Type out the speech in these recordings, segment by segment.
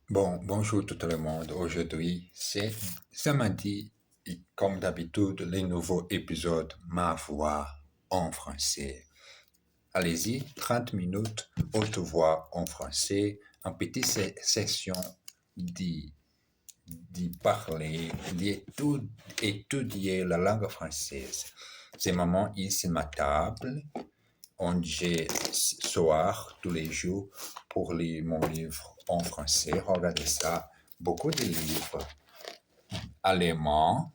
Bonjour tout le monde. Aujourd'hui, c'est samedi et comme d'habitude, les nouveaux épisodes Ma voix en français. Allez-y, 30 minutes, haute voix en français, en petite session d'y parler, d'étudier la langue française. C'est maman ici ma table, on j'ai soir tous les jours pour lire mon livre en français. Regardez ça, beaucoup de livres allemands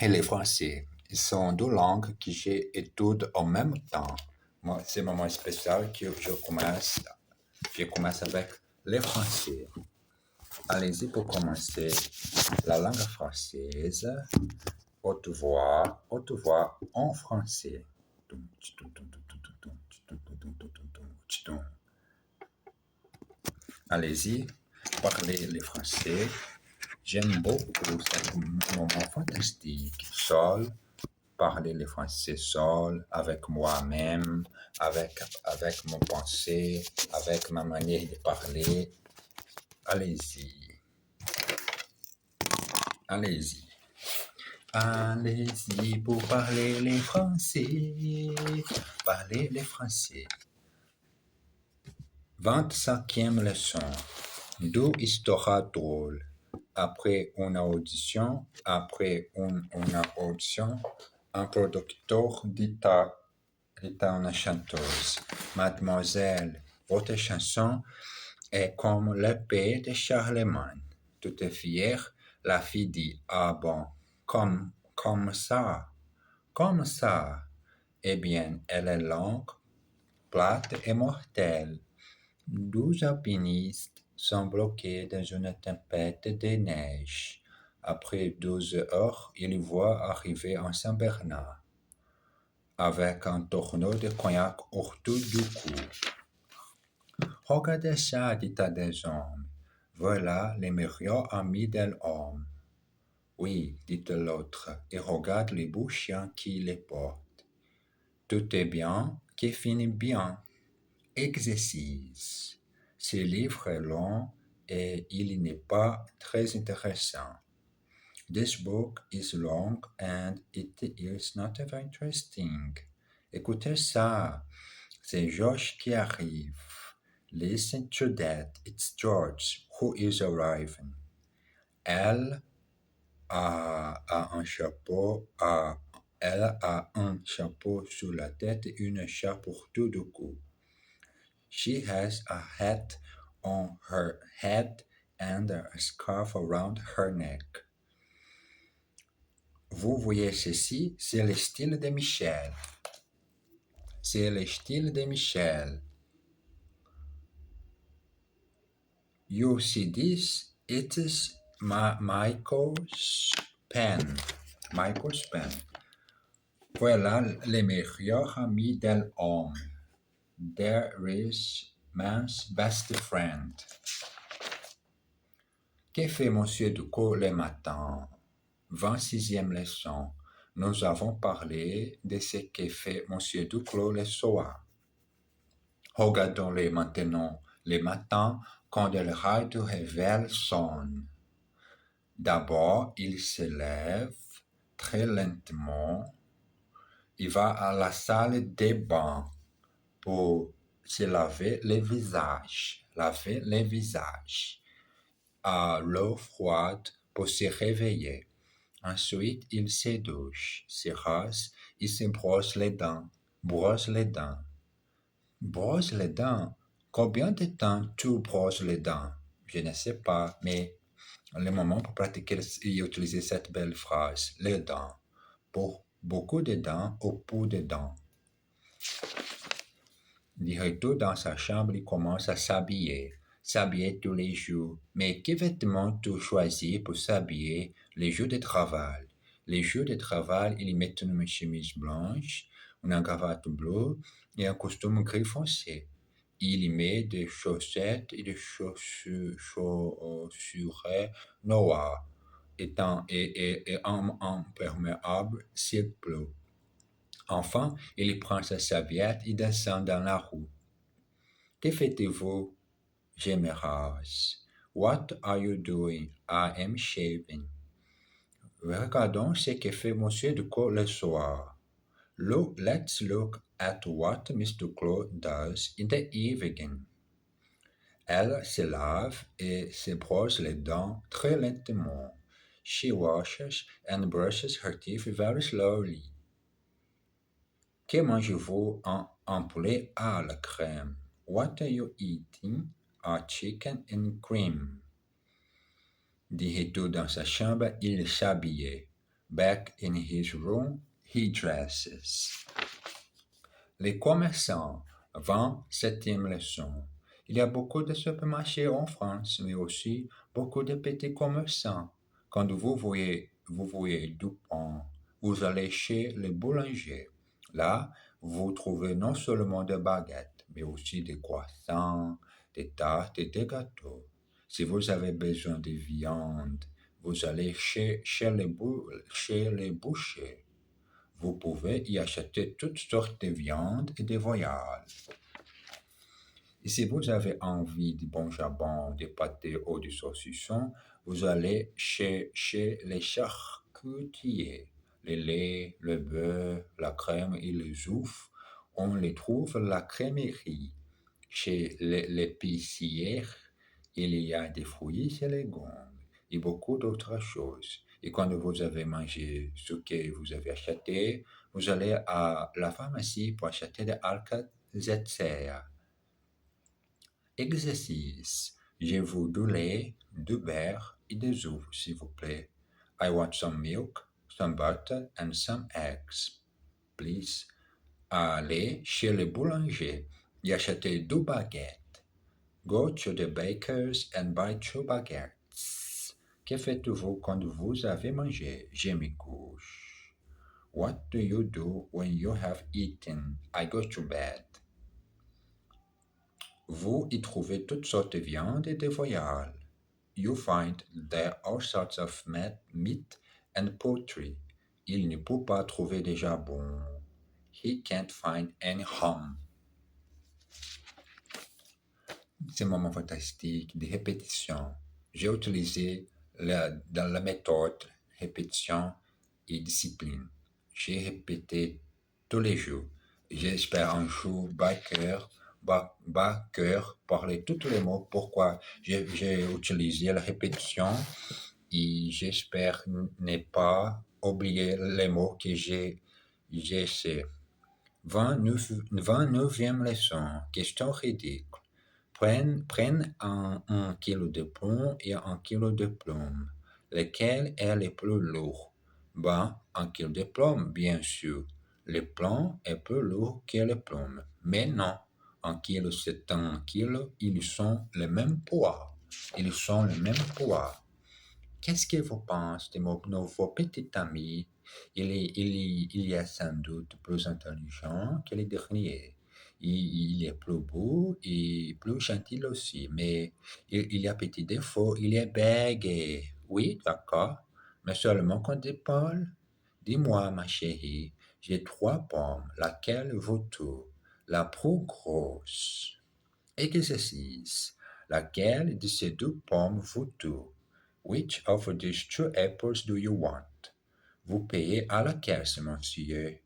et les français. Ils sont deux langues que j'étudie en même temps. Moi, c'est un moment spécial que je commence avec les français. Allez-y pour commencer la langue française. Haute voix en français. Allez-y, parlez les français. J'aime beaucoup ce moment fantastique. Seul, parler le français seul, avec moi-même, avec mon pensée, avec ma manière de parler. Allez-y. Allez-y. Allez-y pour parler les français. Parler les français. 25e leçon. Deux histoires drôles. Après une audition, un producteur dit à une chanteuse, Mademoiselle, votre chanson est comme l'épée de Charlemagne. Tout est fière, la fille dit, ah bon, comme ça, comme ça. Eh bien, elle est longue, plate et mortelle. 12 alpinistes sont bloqués dans une tempête de neige. Après 12 heures, ils voient arriver un Saint-Bernard avec un tonneau de cognac autour du cou. Regardez ça, dit à des hommes. Voilà les meilleurs amis de l'homme. Oui, dit l'autre, et regarde les beaux chiens qui les portent. Tout est bien qui finit bien. Exercice. Ce livre est long et il n'est pas très intéressant. This book is long and it is not very interesting. Écoutez ça, c'est George qui arrive. Listen to that, it's George who is arriving. Elle elle a un chapeau sur la tête et une écharpe autour du cou. She has a hat on her head and a scarf around her neck. Vous voyez ceci, c'est le style de Michel. C'est le style de Michel. You see this? It is Michael's pen. Michael's pen. Voilà les meilleurs amis de l'homme. There is man's best friend. Que fait Monsieur Ducos le matin? 26e leçon. Nous avons parlé de ce que fait Monsieur Duclos le soir. Regardons-le maintenant le matin quand le radio réveil sonne. D'abord, il se lève très lentement. Il va à la salle des bains pour se laver le visage. Laver le visage à l'eau froide pour se réveiller. Ensuite, il se douche, se rase, il se brosse les dents. Brosse les dents. Brosse les dents. Combien de temps tu brosses les dents? Je ne sais pas, mais le moment pour pratiquer et utiliser cette belle phrase, les dents. Pour beaucoup de dents au bout des dents. Il retourne dans sa chambre, il commence à s'habiller. S'habiller tous les jours. Mais quels vêtements tu choisis pour s'habiller les jours de travail? Les jours de travail, il met une chemise blanche, une cravate bleue et un costume gris foncé. Il y met des chaussettes et des chaussures noires et un imperméable ciel bleu. Enfin, il prend sa serviette et descend dans la rue. Que faites-vous? Je me rase. What are you doing? I am shaving. Regardons ce que fait Monsieur Duclos le soir. Let's look at what Mr. Duclos does in the evening. Elle se lave et se brosse les dents très lentement. She washes and brushes her teeth very slowly. Que mangez-vous en poulet à la crème? What are you eating? A chicken and cream. Dit Hito dans sa chambre, il s'habillait. Back in his room, he dresses. Les commerçants vendent septième leçon. Il y a beaucoup de supermarchés en France, mais aussi beaucoup de petits commerçants. Quand vous voyez du pain, vous allez chez le boulanger. Là, vous trouvez non seulement des baguettes, mais aussi des croissants, des tartes et des gâteaux. Si vous avez besoin de viande, vous allez chez les bouchers. Vous pouvez y acheter toutes sortes de viandes et de voiles. Et si vous avez envie de bon jambon, de pâté ou de saucisson, vous allez chez les charcutiers. Le lait, le beurre, la crème et les œufs, on les trouve à la crèmerie. Chez l'épicier, il y a des fruits et légumes et beaucoup d'autres choses. Et quand vous avez mangé ce que vous avez acheté, vous allez à la pharmacie pour acheter des Alka-Seltzer. Exercice. Je veux du lait, du beurre et des œufs, s'il vous plaît. I want some milk, some butter and some eggs, please. Allez chez le boulanger et achetez deux baguettes. Go to the baker's and buy 2 baguettes. Que faites-vous quand vous avez mangé? Je me couche. What do you do when you have eaten? I go to bed. Vous y trouvez toutes sortes de viandes et de voiles. You find there all sorts of meat and poultry. Il ne peut pas trouver de jambon. He can't find any ham. C'est un moment fantastique de répétition. J'ai utilisé dans la méthode répétition et discipline. J'ai répété tous les jours. J'espère un jour cœur parler tous les mots. Pourquoi j'ai utilisé la répétition et j'espère ne pas oublier les mots que j'ai essayé. 29e leçon. Question ridicule. Prenne un kilo de pommes et un kilo de pommes. Lequel est le plus lourd? Ben, un kilo de pommes, bien sûr. Le plomb est plus lourd que le plomb. Mais non, un kilo c'est un kilo, ils sont le même poids. Ils sont le même poids. Qu'est-ce que vous pensez de vos petits amis? Il est sans doute plus intelligent que les derniers. Il est plus beau et plus gentil aussi, mais il y a petit défaut, il est bègue. Oui, d'accord, mais seulement quand il parle. Dis-moi, ma chérie, j'ai 3 pommes, laquelle vaut-tu? La plus grosse. Exercice. Laquelle de ces 2 pommes vaut-tu? Which of these 2 apples do you want? Vous payez à la caisse, monsieur.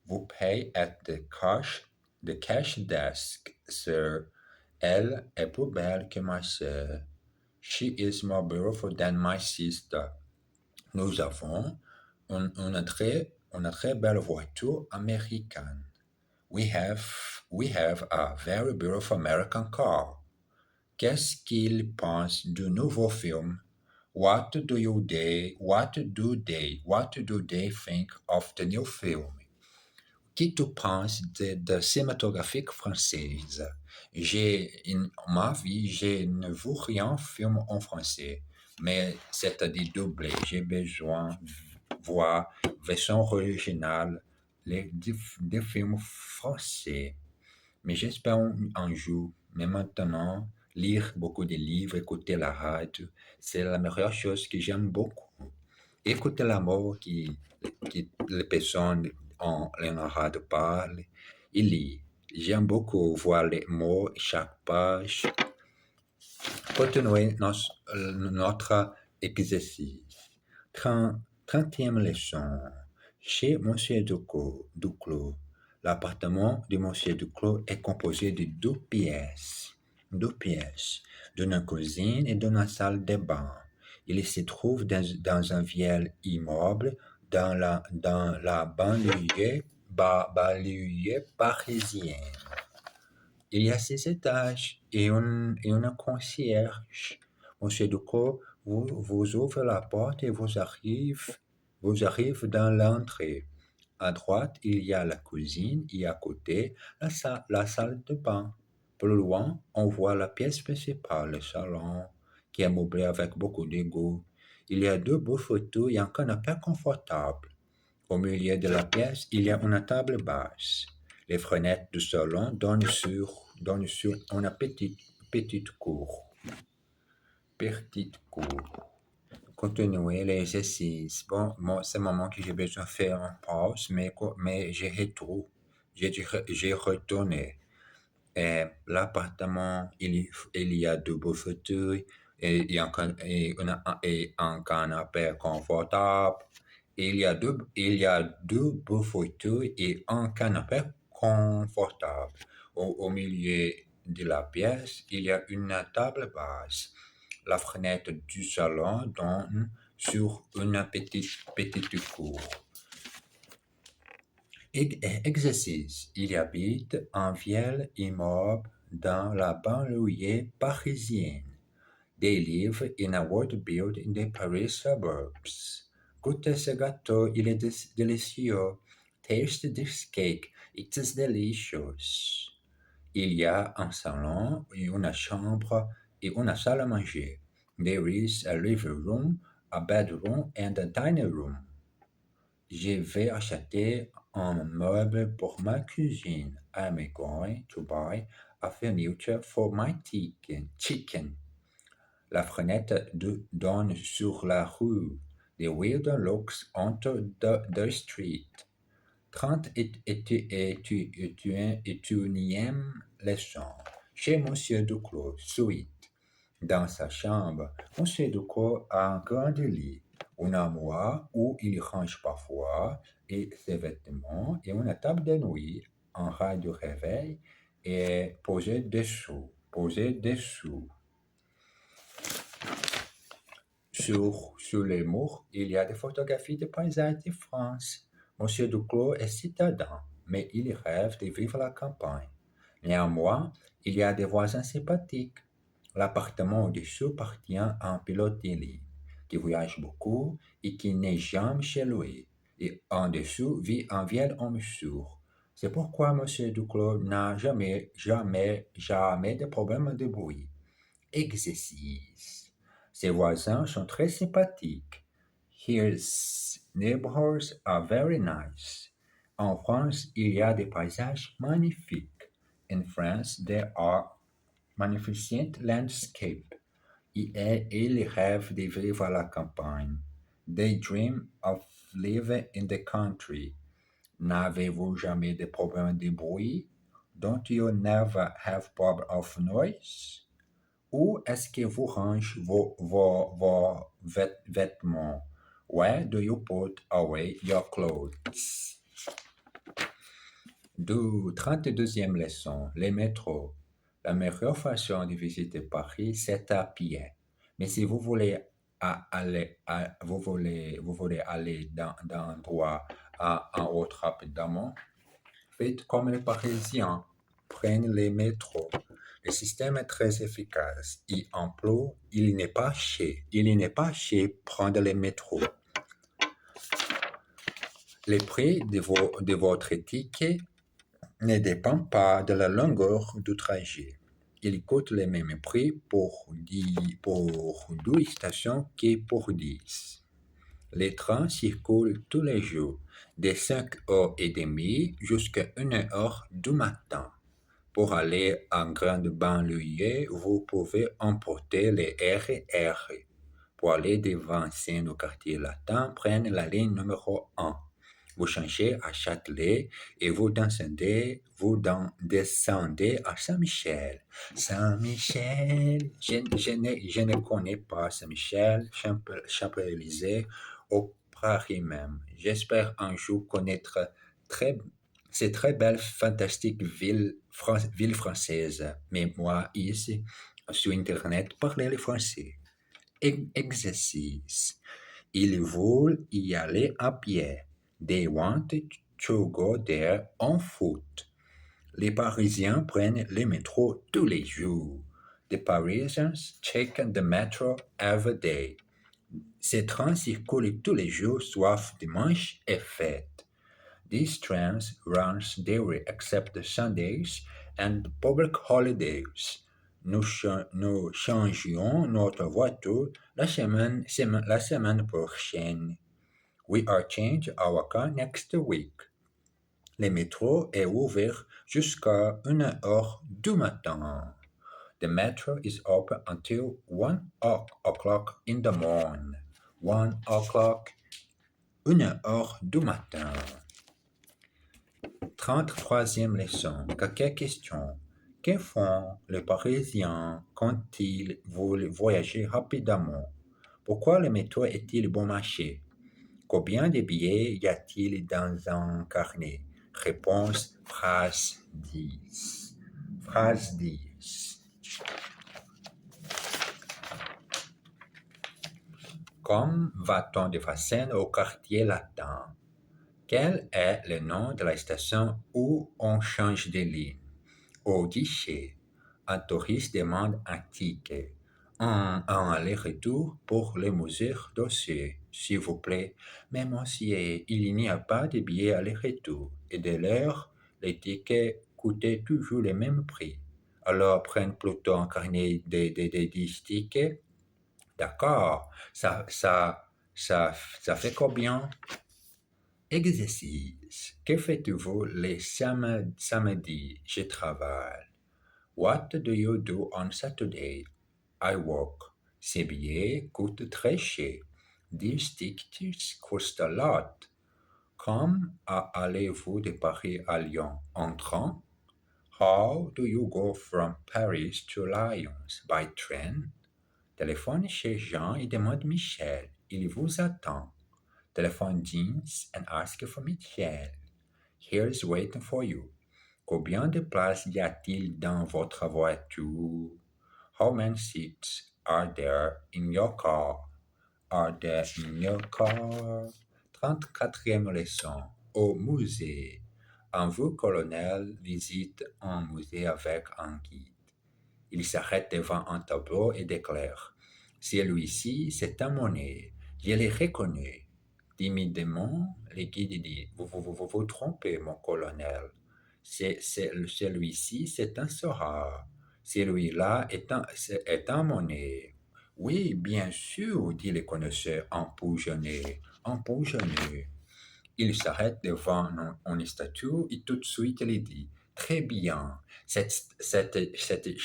Vous payez at the cash desk, sir. Elle est plus belle que ma sœur. She is more beautiful than my sister. Nous avons une très belle voiture américaine. We have a very beautiful American car. Qu'est-ce qu'ils pensent du nouveau film? What do they think of the new film? Qu'est-ce que tu penses de cinématographie française? In ma vie, je ne veux rien film en français, mais c'est-à-dire doublé. J'ai besoin de voir version originale des films français. Mais j'espère un jour, mais maintenant, lire beaucoup de livres, écouter la radio, c'est la meilleure chose que j'aime beaucoup. Écouter l'amour que les personnes en radio parlent et lire. J'aime beaucoup voir les mots, chaque page. continuer notre exercice. 30e leçon. Chez Monsieur Duclos, l'appartement de Monsieur Duclos est composé de deux pièces, d'une cuisine et d'une salle de bain. Il se trouve dans un vieil immeuble dans la banlieue parisienne. Il y a 6 étages et une concierge. Monsieur Duclos vous ouvre la porte et vous arrive dans l'entrée. À droite, il y a la cuisine et à côté, la salle de bain. Plus loin, on voit la pièce principale, le salon, qui est meublé avec beaucoup de goût. Il y a deux beaux fauteuils et un canapé confortable. Au milieu de la pièce, il y a une table basse. Les fenêtres du salon donnent sur une petite cour. Continuer l'exercice. Bon, c'est le moment que j'ai besoin de faire une pause, mais j'ai retourné. L'appartement, il y a deux beaux fauteuils et un canapé confortable. Il y a deux beaux fauteuils et un canapé confortable. Au milieu de la pièce, il y a une table basse. La fenêtre du salon donne sur une petite cour. Exercice. Il habite un vieil immeuble dans la banlieue parisienne. They live in a wooden building in the Paris suburbs. Goûtez ce gâteau, il est délicieux. Taste this cake, it is delicious. Il y a un salon, une chambre et une salle à manger. There is a living room, a bedroom and a dining room. Je vais acheter un meuble pour ma cuisine. I am going to buy a furniture for my chicken. La fenêtre donne sur la rue. The window looks onto the street. 31e leçon. Chez Monsieur Duclos, suite. Dans sa chambre, Monsieur Duclos a un grand lit, un armoire où il range parfois ses vêtements et une table de nuit, un radio réveil et posé dessous. Sur les murs, il y a des photographies de paysages de France. Monsieur Duclos est citadin, mais il rêve de vivre à la campagne. Néanmoins, il y a des voisins sympathiques. L'appartement au-dessus appartient à un pilote de ligne qui voyage beaucoup et qui n'est jamais chez lui. Et en dessous vit un vieil homme sourd. C'est pourquoi Monsieur Duclos n'a jamais de problème de bruit. Exercice. Ses voisins sont très sympathiques. His neighbors are very nice. En France, il y a des paysages magnifiques. In France, there are magnificent landscapes. Il rêve de vivre à la campagne. They dream of living in the country. N'avez-vous jamais de problème de bruit? Don't you never have problem of noise? Où est-ce que vous rangez vos vêtements? Where do you put away your clothes? 32e leçon, les métros. La meilleure façon de visiter Paris, c'est à pied. Mais si vous voulez aller d'un endroit à un autre rapidement, faites comme les Parisiens, prenez les métros. Le système est très efficace. Il n'est pas cher prendre les métros. Le prix de votre ticket ne dépend pas de la longueur du trajet. Il coûte le même prix pour 12 stations que pour 10. Les trains circulent tous les jours de 5h30 jusqu'à 1h du matin. Pour aller en grande banlieue, vous pouvez emporter les RER. Pour aller de Vincennes au quartier latin, prenez la ligne numéro 1. Vous changez à Châtelet et vous descendez à Saint-Michel. Saint-Michel, je ne connais pas Saint-Michel, Champs-Élysées, au Paris même. J'espère un jour connaître ces très belles, fantastiques villes françaises. Mais moi, ici, sur Internet, parler le français. Exercice. Ils veulent y aller à pied. They want to go there on foot. Les Parisiens prennent le métro tous les jours. The Parisians take the metro every day. Ces trains circulent tous les jours sauf dimanche et fête. These trains run daily except Sundays and public holidays. Nous changions notre voiture la semaine prochaine. We are changing our car next week. Le métro est ouvert jusqu'à 1 heure du matin. The metro is open until 1 o'clock in the morning. 1 o'clock, 1 heure du matin. 33e leçon. Quelques questions. Que font les Parisiens quand ils veulent voyager rapidement? Pourquoi le métro est-il bon marché? Combien de billets y a-t-il dans un carnet? Réponse, phrase 10. Phrase 10. Comme va-t-on de Vincennes au quartier latin? Quel est le nom de la station où on change de ligne? Au guichet, un touriste demande un ticket. Un aller-retour pour les mesures d'osseux. S'il vous plaît, mais monsieur, il n'y a pas de billet aller-retour. Et de l'heure, les tickets coûtaient toujours le même prix. Alors prenne plutôt un carnet de 10 tickets. D'accord, ça fait combien? Exercice. Que faites-vous les samedis? Je travaille. What do you do on Saturday? I work. Ces billets coûtent très cher. These tickets cost a lot. Comme allez-vous de Paris à Lyon en train? How do you go from Paris to Lyons? By train? Téléphone chez Jean et demande Michel. Il vous attend. Téléphone Jeans and ask for Michel. Here's waiting for you. Combien de places y a-t-il dans votre voiture? How many seats are there in your car? Are there in your car? 34e leçon. Au musée. Un vieux colonel visite un musée avec un guide. Il s'arrête devant un tableau et déclare: celui-ci, c'est un monnaie. Je l'ai reconnu. Timidement, le guide dit: vous trompez, mon colonel. Celui-ci, c'est un Sora. Celui-là est un monnaie. Oui, bien sûr, dit le connaisseur empoisonné. Il s'arrête devant une statue et tout de suite il dit: très bien, cette statue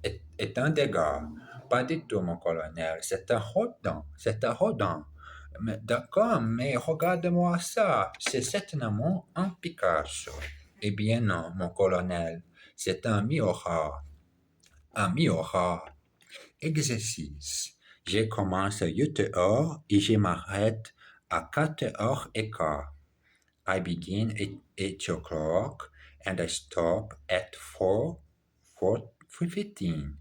est un dégât. Pas du tout, mon colonel, c'est un rodin. D'accord, mais regarde-moi ça, c'est certainement un Picasso. Eh bien non, mon colonel, c'est un miroir. Un miroir. Exercice. Je commence à 8 heures et je m'arrête à 4h15. I begin at 8 o'clock and I stop at 4:15.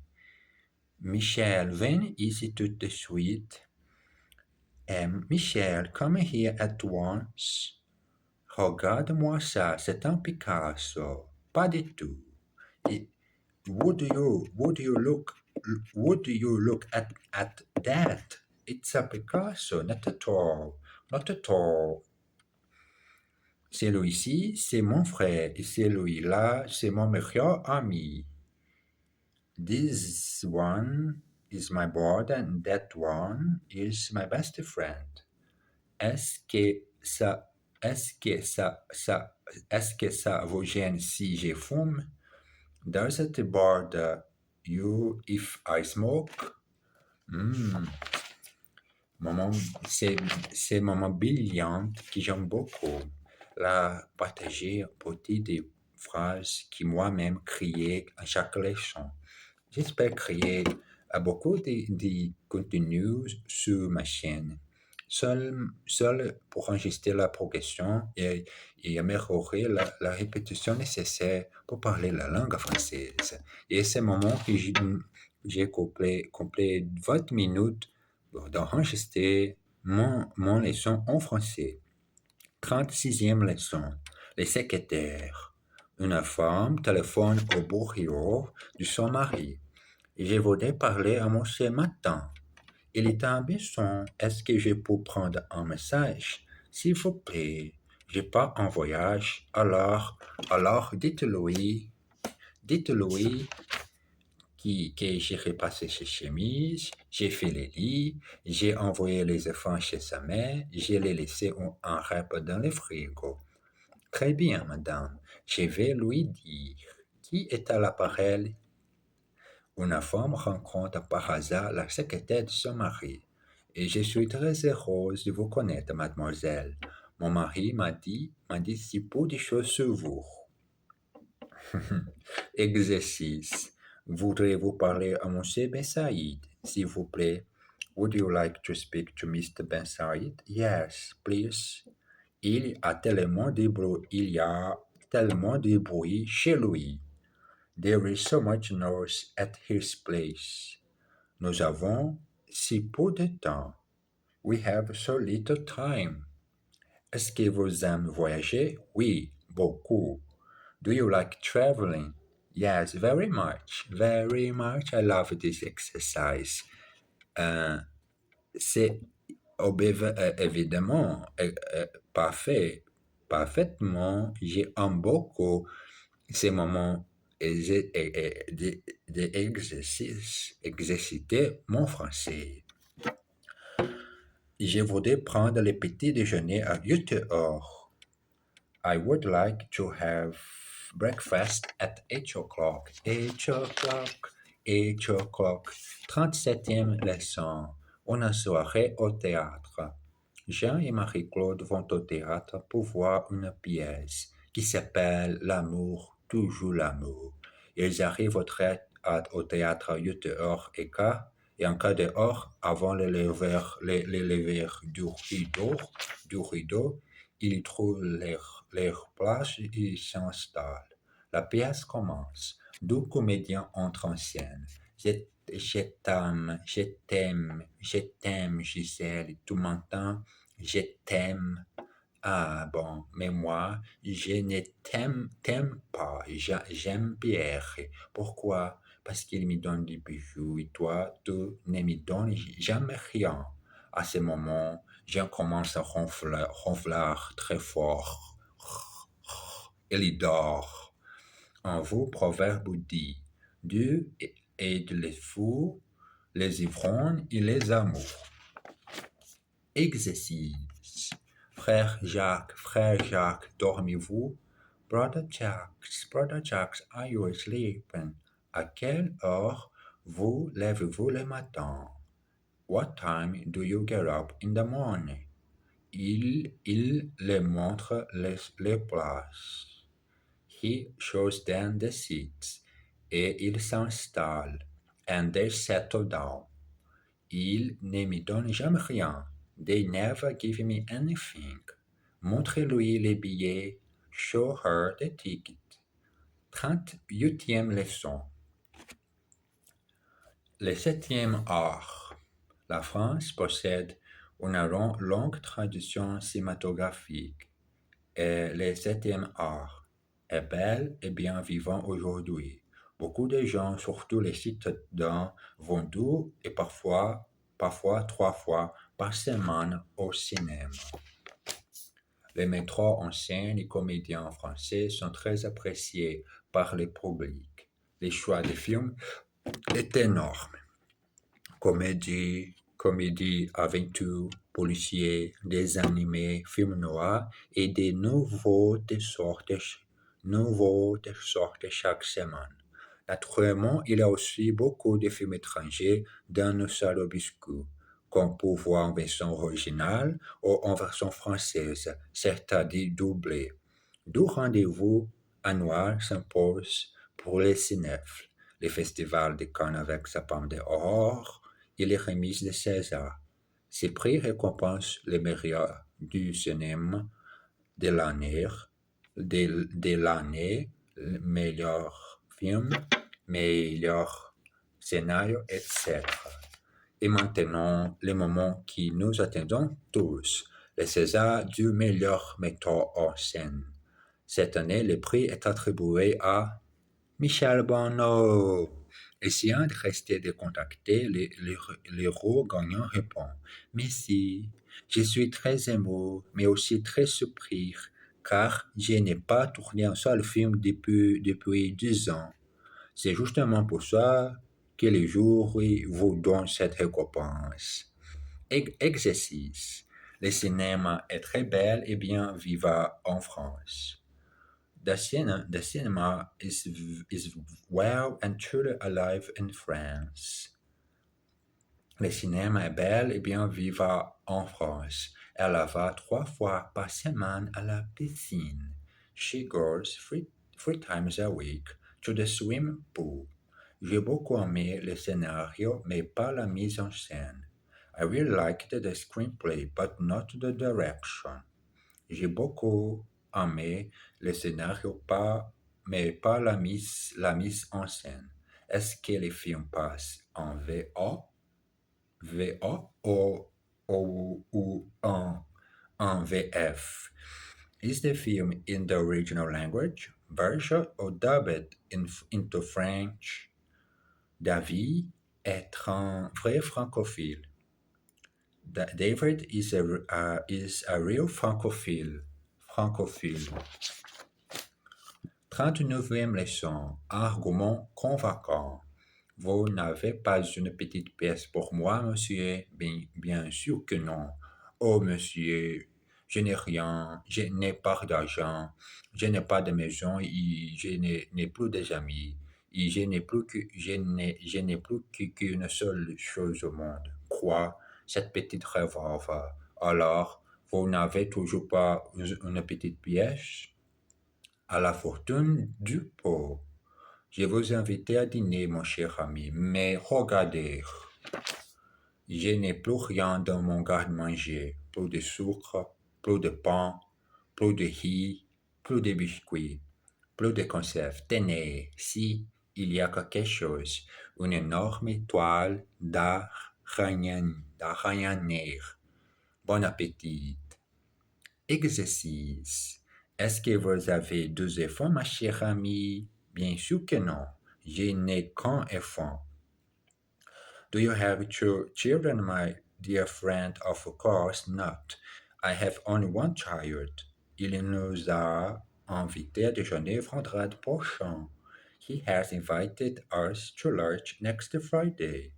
Michel, viens ici tout de suite. Michel, come here at once. Regarde-moi ça, c'est un Picasso. Pas du tout. Would you look at that? It's a Picasso, not at all. Celui-ci, c'est mon frère, et celui-là, c'est mon meilleur ami. This one is my brother, and that one is my best friend. Est-ce que ça vous gêne si je fume? Does it bother you if I smoke? moment, c'est moment brillant que j'aime beaucoup. La partager à partir des phrases qui moi-même criais à chaque leçon. J'espère créer beaucoup de contenus sur ma chaîne, seul pour enregistrer la progression et améliorer la répétition nécessaire pour parler la langue française. Et c'est le moment que j'ai complet 20 minutes d'enregistrer mon leçon en français. 36e leçon. Les secrétaires. Une femme téléphone au bureau de son mari. Je voudrais parler à mon ce matin. Il est ambition. Est-ce que je peux prendre un message? S'il vous plaît. Je pars en voyage. Alors dites-lui que j'ai repassé ses chemises, j'ai fait les lits, j'ai envoyé les enfants chez sa mère, je l'ai laissé en rep dans le frigo. Très bien, madame. Je vais lui dire. Qui est à l'appareil? Une femme rencontre par hasard la secrétaire de son mari. Et je suis très heureuse de vous connaître, mademoiselle. Mon mari m'a dit si peu de choses sur vous. Exercice. Voudriez-vous parler à Monsieur Ben Saïd, s'il vous plaît? Would you like to speak to Mr. Ben Saïd? Yes, please. Il y a tellement de bruit chez lui. There is so much noise at his place. Nous avons si peu de temps. We have so little time. Est-ce que vous aimez voyager? Oui, beaucoup. Do you like traveling? Yes, very much. Very much. I love this exercise. C'est évidemment parfaitement. J'aime beaucoup ces moments d'exerciter mon français. Je voudrais prendre le petit déjeuner à 8 heures. I would like to have breakfast at 8 o'clock. 8 o'clock. 8 o'clock. 37e leçon. Une soirée au théâtre. Jean et Marie-Claude vont au théâtre pour voir une pièce qui s'appelle L'amour, toujours l'amour. Ils arrivent au théâtre à 8h15 et en quart d'heure avant le lever du rideau, ils trouvent leur place et ils s'installent. La pièce commence. Deux comédiens entrent en scène. Je t'aime, Gisèle, tu m'entends? Je t'aime. Ah bon, mais moi, je ne t'aime pas. J'aime Pierre. Pourquoi? Parce qu'il me donne des bijoux et toi, tu ne me donnes jamais rien. À ce moment, je commence à ronfler très fort. Il dort. Un vieux proverbe dit, Dieu aide les fous, les ivrognes et les amours. Exercice. Frère Jacques, dormez-vous? Brother Jacques, are you sleeping? À quelle heure vous levez-vous le matin? What time do you get up in the morning? Il les montre les places. He shows them the seats. Et ils s'installent. And they settle down. Ils ne me donnent jamais rien. They never give me anything. Montrez-lui les billets. Show her the ticket. 38e leçon. Le 7e art. La France possède une longue tradition cinématographique et le 7e art est bel et bien vivant aujourd'hui. Beaucoup de gens, surtout les citadins, vont 2 et parfois 3 fois par semaine au cinéma. Les metteurs en scène et comédiens français sont très appréciés par le public. Le choix des films est énorme. Comédie, aventure, policier, des animés, films noirs et des nouveaux de sorte chaque semaine. Naturellement, il y a aussi beaucoup de films étrangers dans nos salles obscures, qu'on peut voir en version originale ou en version française, c'est-à-dire doublée. Deux rendez-vous annuels s'imposent pour les cinéphiles, les festivals de Cannes avec sa palme d'or et les remises de César. Ces prix récompensent les meilleurs du cinéma de l'année, meilleur film, meilleur scénario, etc. Et maintenant, le moment que nous attendons tous, le César du meilleur metteur en scène. Cette année, le prix est attribué à Michel Bonneau. Essayant de rester de contacter, l'héros gagnant répond: Merci, je suis très ému, mais aussi très surpris, car je n'ai pas tourné un seul film depuis 10 ans. C'est justement pour ça que le jury vous donne cette récompense. Exercice. Le cinéma est très bel et bien vivant en France. The cinema is well and truly alive in France. Le cinéma est bel et bien vivant en France. Elle va 3 fois par semaine à la piscine. She goes three times a week to the swimming pool. J'ai beaucoup aimé le scénario, mais pas la mise en scène. I really liked the screenplay, but not the direction. J'ai beaucoup aimé le scénario, mais pas la mise en scène. Est-ce que le film passe en VO ou en VF? Is the film in the original language version or dubbed into French? David est un vrai francophile. David is a real francophile. 39e leçon. Argument convaincant. Vous n'avez pas une petite pièce pour moi, monsieur? Bien sûr que non. Oh, monsieur, je n'ai rien, je n'ai pas d'argent, je n'ai pas de maison et je n'ai plus d'amis. Et je n'ai plus qu'une seule chose au monde. Quoi? Cette petite revolver. Alors, vous n'avez toujours pas une petite pièce? À la fortune du pauvre. Je vous invite à dîner, mon cher ami, mais regardez, je n'ai plus rien dans mon garde-manger, plus de sucre, plus de pain, plus de riz, plus de biscuits, plus de conserves. Tenez, si il y a quelque chose, une énorme étoile d'araignée. Bon appétit. Exercice. Est-ce que vous avez 2 enfants, ma chère amie? Bien sûr que non. Je n'ai qu'un enfant. Do you have 2 children, my dear friend? Of course not. I have only one child. Il nous a invités à déjeuner vendredi prochain. He has invited us to lunch next Friday.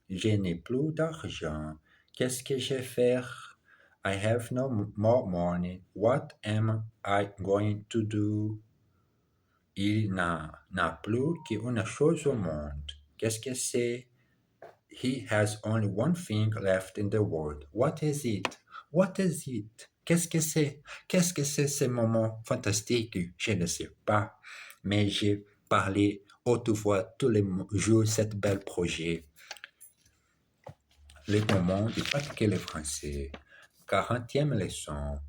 Je n'ai plus d'argent. Qu'est-ce que je vais faire? I have no more money. What am I going to do? Il n'a plus qu'une chose au monde. Qu'est-ce que c'est? He has only one thing left in the world. What is it? What is it? Qu'est-ce que c'est? Qu'est-ce que c'est ce moment fantastique? Je ne sais pas. Mais j'ai parlé haute voix tous les jours cet bel projet. Le moment de pratiquer le français. 40e leçon.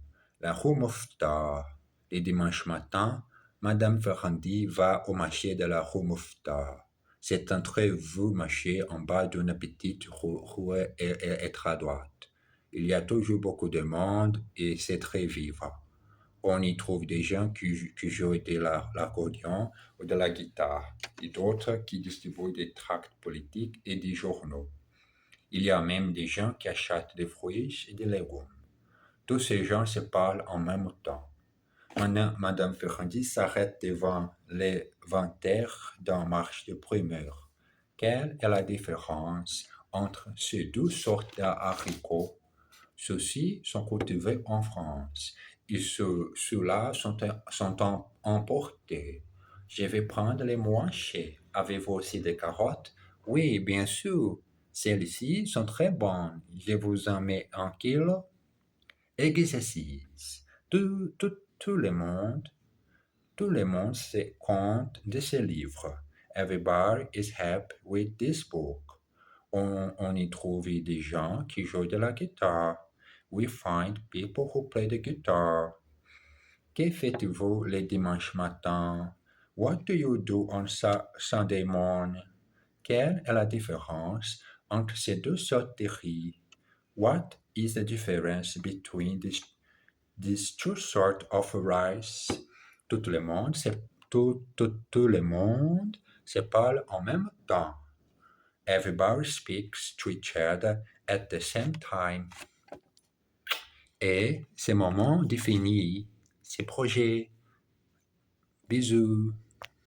La rue Mouffetard. Le dimanche matin, Madame Ferrandi va au marché de la rue Mouffetard. C'est un très vieux marché en bas d'une petite rue et très droite. Il y a toujours beaucoup de monde et c'est très vivant. On y trouve des gens qui jouent de l'accordion ou de la guitare et d'autres qui distribuent des tracts politiques et des journaux. Il y a même des gens qui achètent des fruits et des légumes. Tous ces gens se parlent en même temps. Madame Ferrandi s'arrête devant les inventaires d'un marché de primeur. Quelle est la différence entre ces 2 sortes d'haricots? Ceux-ci sont cultivés en France et ceux-là sont importés. Je vais prendre les moins chers. Avez-vous aussi des carottes? Oui, bien sûr. Celles-ci sont très bonnes. Je vous en mets un kilo. Exercice. Tout le monde se compte de ce livre. Everybody is happy with this book. On y trouve des gens qui jouent de la guitare. We find people who play the guitar. Que faites-vous le dimanche matin? What do you do on Sunday morning? Quelle est la différence entre ces deux sortes de riz? What is the difference between these two sorts of rice? Tout le monde se parle en même temps. Everybody speaks to each other at the same time. Et ce moment définit ses projets. Bisous.